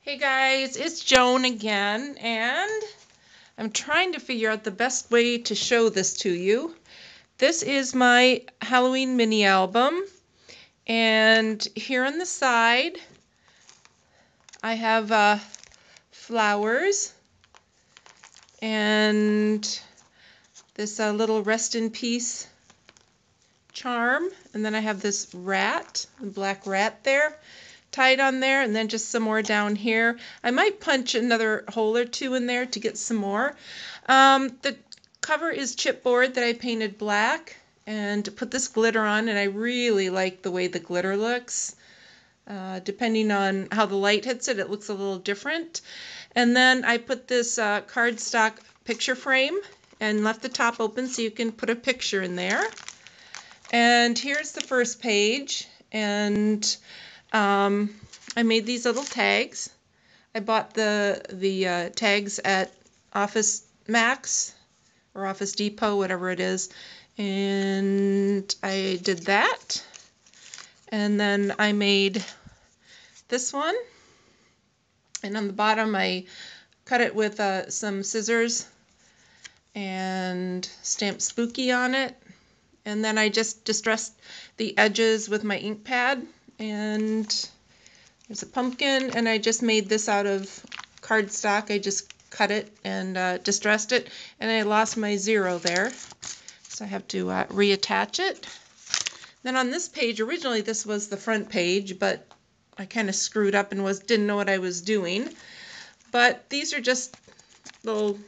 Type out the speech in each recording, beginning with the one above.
Hey guys, it's Joan again, and I'm trying to figure out the best way to show this to you. This is my Halloween mini album, and here on the side I have flowers and this little rest in peace charm, and then I have this rat, the black rat there, tied on there, and then just some more down here. I might punch another hole or two in there to get some more. The cover is chipboard that I painted black and put this glitter on, and I really like the way the glitter looks. Depending on how the light hits it, it looks a little different. And then I put this cardstock picture frame and left the top open so you can put a picture in there. And here's the first page, and I made these little tags. I bought the tags at Office Max or Office Depot, whatever it is, and I did that. And then I made this one, and on the bottom I cut it with some scissors and stamped spooky on it. And then I just distressed the edges with my ink pad, and there's a pumpkin, and I just made this out of cardstock. I just cut it and distressed it, and I lost my zero there, so I have to reattach it. Then on this page, originally this was the front page, but I kind of screwed up and didn't know what I was doing. But these are just little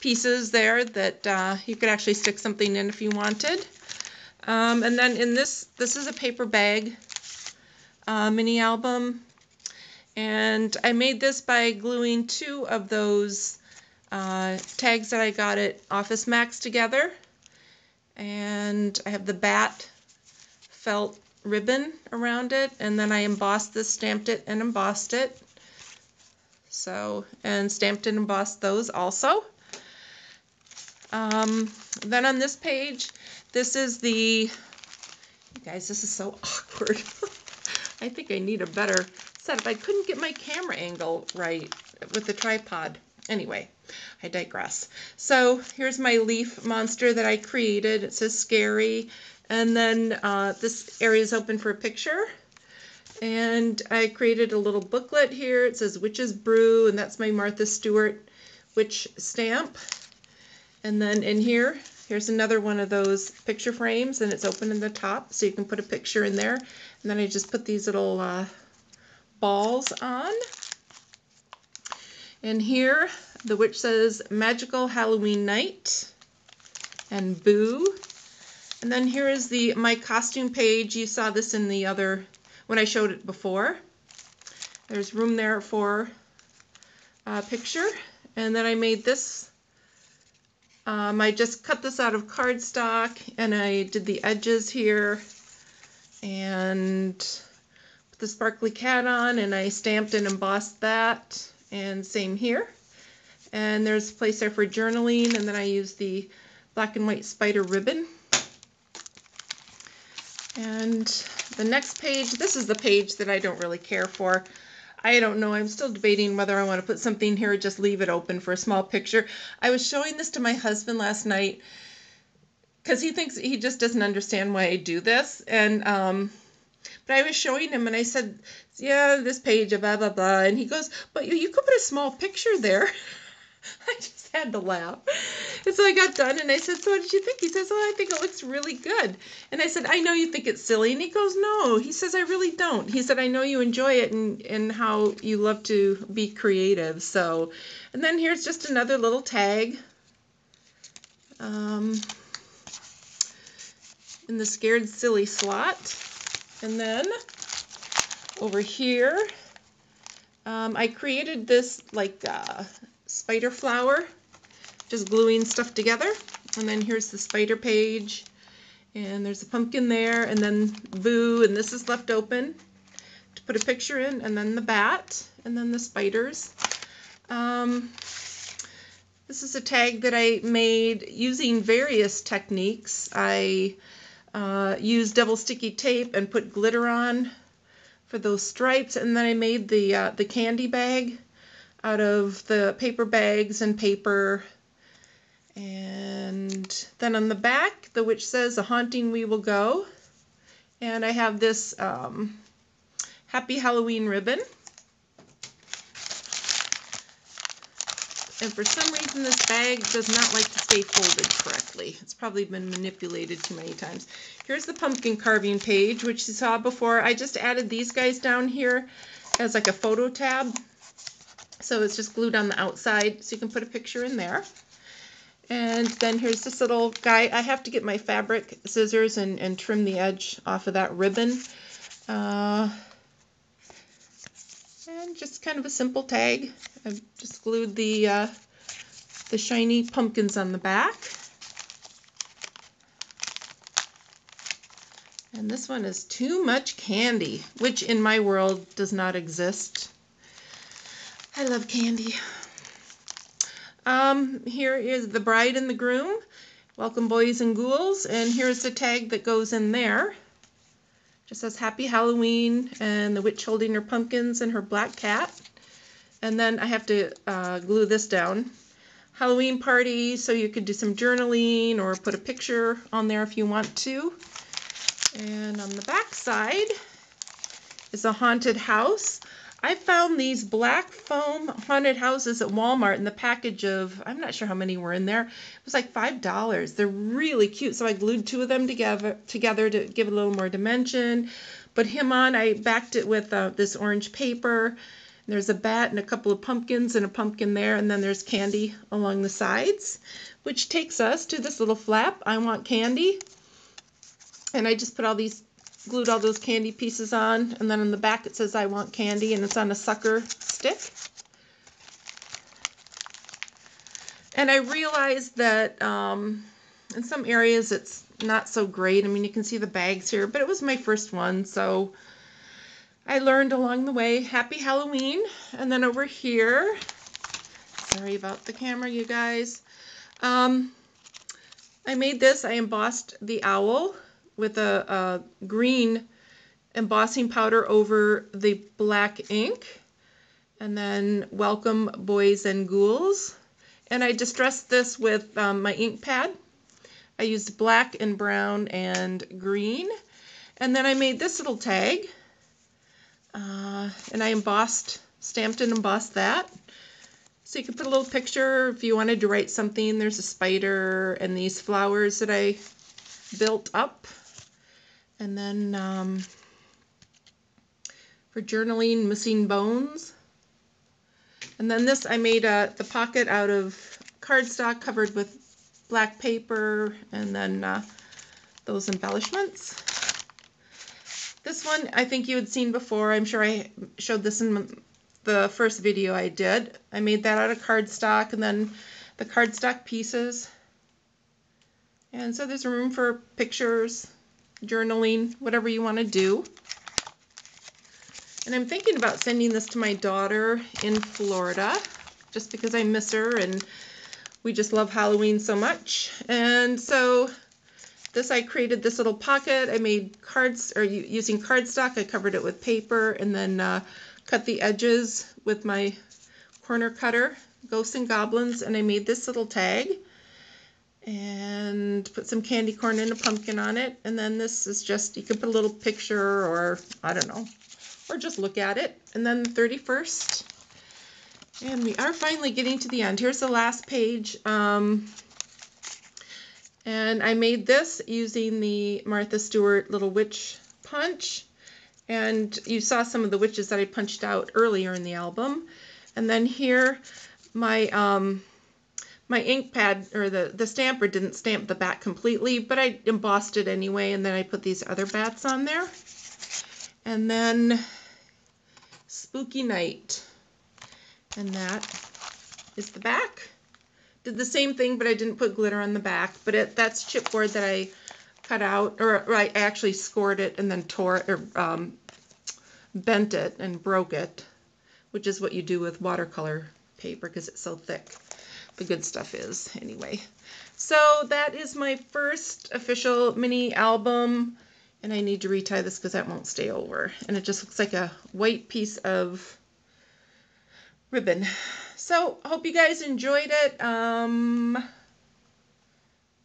pieces there that you could actually stick something in if you wanted. And then in this is a paper bag mini album, and I made this by gluing two of those tags that I got at Office Max together, and I have the bat felt ribbon around it, and then I embossed this, stamped it and embossed it, and stamped and embossed those also. Then on this page, this is you guys, this is so awkward. I think I need a better setup. I couldn't get my camera angle right with the tripod. Anyway, I digress. So here's my leaf monster that I created. It says scary, and then this area is open for a picture. And I created a little booklet here. It says Witch's Brew, and that's my Martha Stewart witch stamp. And then in here's another one of those picture frames, and it's open in the top, so you can put a picture in there. And then I just put these little balls on. And here, the witch says Magical Halloween Night and Boo. And then here is my costume page. You saw this in the other, when I showed it before. There's room there for a picture. And then I made this. I just cut this out of cardstock, and I did the edges here, and put the sparkly cat on, and I stamped and embossed that, and same here. And there's a place there for journaling, and then I used the black and white spider ribbon. And the next page, this is the page that I don't really care for. I don't know. I'm still debating whether I want to put something here or just leave it open for a small picture. I was showing this to my husband last night because he just doesn't understand why I do this. And but I was showing him, and I said, yeah, this page, blah, blah, blah. And he goes, but you could put a small picture there. I just had to laugh. And so I got done, and I said, so what did you think? He says, oh, I think it looks really good. And I said, I know you think it's silly. And he goes, no. He says, I really don't. He said, I know you enjoy it and how you love to be creative. So, and then here's just another little tag in the scared silly slot. And then over here, I created this like spider flower, just gluing stuff together. And then here's the spider page, and there's a pumpkin there, and then Boo, and this is left open to put a picture in, and then the bat, and then the spiders. This is a tag that I made using various techniques. I used double sticky tape and put glitter on for those stripes, and then I made the candy bag out of the paper bags and paper. And then on the back, the witch says, "A haunting we will go." And I have this Happy Halloween ribbon. And for some reason this bag does not like to stay folded correctly. It's probably been manipulated too many times. Here's the pumpkin carving page, which you saw before. I just added these guys down here as like a photo tab. So it's just glued on the outside, so you can put a picture in there. And then here's this little guy. I have to get my fabric scissors and trim the edge off of that ribbon. And just kind of a simple tag. I've just glued the shiny pumpkins on the back. And this one is Too Much Candy, which in my world does not exist. I love candy. Here is the bride and the groom. Welcome, boys and ghouls. And here's the tag that goes in there. Just says Happy Halloween, and the witch holding her pumpkins and her black cat. And then I have to glue this down. Halloween party, so you could do some journaling or put a picture on there if you want to. And on the back side is a haunted house. I found these black foam haunted houses at Walmart in the package of, I'm not sure how many were in there. It was like $5. They're really cute. So I glued two of them together to give it a little more dimension. Put him on. I backed it with this orange paper. There's a bat and a couple of pumpkins and a pumpkin there. And then there's candy along the sides, which takes us to this little flap. I want candy. And I just put glued all those candy pieces on, and then on the back it says I want candy, and it's on a sucker stick. And I realized that in some areas it's not so great. I mean, you can see the bags here, but it was my first one, so I learned along the way. Happy Halloween. And then over here, sorry about the camera, you guys. I made this. I embossed the owl with a green embossing powder over the black ink. And then welcome, boys and ghouls. And I distressed this with my ink pad. I used black and brown and green. And then I made this little tag. And I stamped and embossed that. So you could put a little picture if you wanted to write something. There's a spider and these flowers that I built up. And then for journaling, missing bones. And then this, I made the pocket out of cardstock covered with black paper, and then those embellishments. This one I think you had seen before. I'm sure I showed this in the first video I did. I made that out of cardstock, and then the cardstock pieces. And so there's room for pictures, journaling, whatever you want to do. And I'm thinking about sending this to my daughter in Florida, just because I miss her and we just love Halloween so much. And so I created this little pocket. I made cards, or using cardstock. I covered it with paper, and then cut the edges with my corner cutter, Ghosts and Goblins, and I made this little tag. And put some candy corn and a pumpkin on it. And then this is just, you can put a little picture, or I don't know, or just look at it. And then the 31st. And we are finally getting to the end. Here's the last page. And I made this using the Martha Stewart Little Witch punch. And you saw some of the witches that I punched out earlier in the album. And then here, my ink pad, or the stamper, didn't stamp the back completely, but I embossed it anyway, and then I put these other bats on there. And then Spooky Night. And that is the back. Did the same thing, but I didn't put glitter on the back. But that's chipboard that I cut out, or I actually scored it and then tore it, or bent it and broke it, which is what you do with watercolor paper because it's so thick. The good stuff is, anyway. So that is my first official mini album. And I need to retie this because that won't stay over. And it just looks like a white piece of ribbon. So, hope you guys enjoyed it.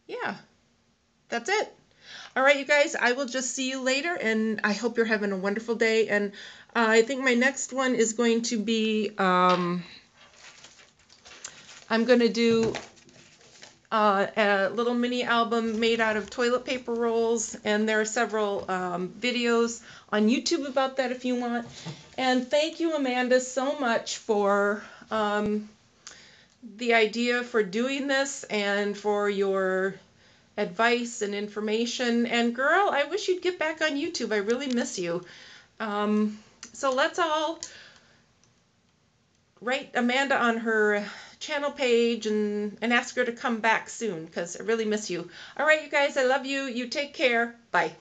Yeah, that's it. All right, you guys, I will just see you later, and I hope you're having a wonderful day. And I think my next one is going to be, I'm going to do a little mini album made out of toilet paper rolls, and there are several videos on YouTube about that if you want. And thank you, Amanda, so much for the idea for doing this and for your advice and information. And girl, I wish you'd get back on YouTube. I really miss you. So let's all write Amanda on her channel page and ask her to come back soon because I really miss you. All right, you guys, I love you. You take care. Bye.